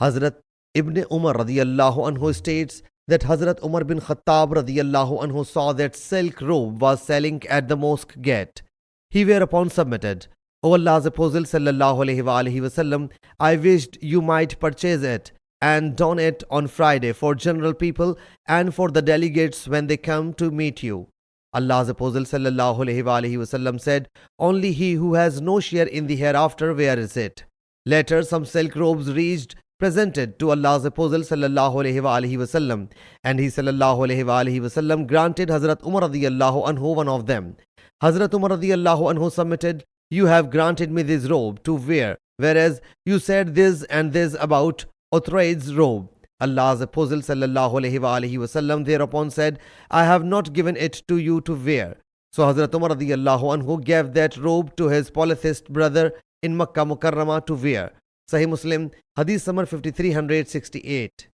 Hazrat Ibn Umar radiyallahu anhu states that Hazrat Umar bin Khattab radiyallahu anhu saw that silk robe was selling at the mosque gate. He whereupon submitted, O Allah's Apostle sallallahu alaihi wasallam, I wished you might purchase it and don it on Friday for general people and for the delegates when they come to meet you. Allah's Apostle sallallahu alaihi wasallam said, only he who has no share in the hereafter wears it. Later, some silk robes reached, presented to Allah's Apostle sallallahu alaihi wasallam, and he sallallahu alaihi wasallam granted Hazrat Umar radiyallahu anhu one of them. Hazrat Umar radiyallahu anhu submitted, you have granted me this robe to wear, whereas you said this and this about Uthraid's robe. Allah's Apostle sallallahu alaihi wasallam thereupon said, I have not given it to you to wear. So Hazrat Umar radiyallahu anhu gave that robe to his polytheist brother in Makkah Mukarramah to wear. Sahih Muslim Hadees number 5368.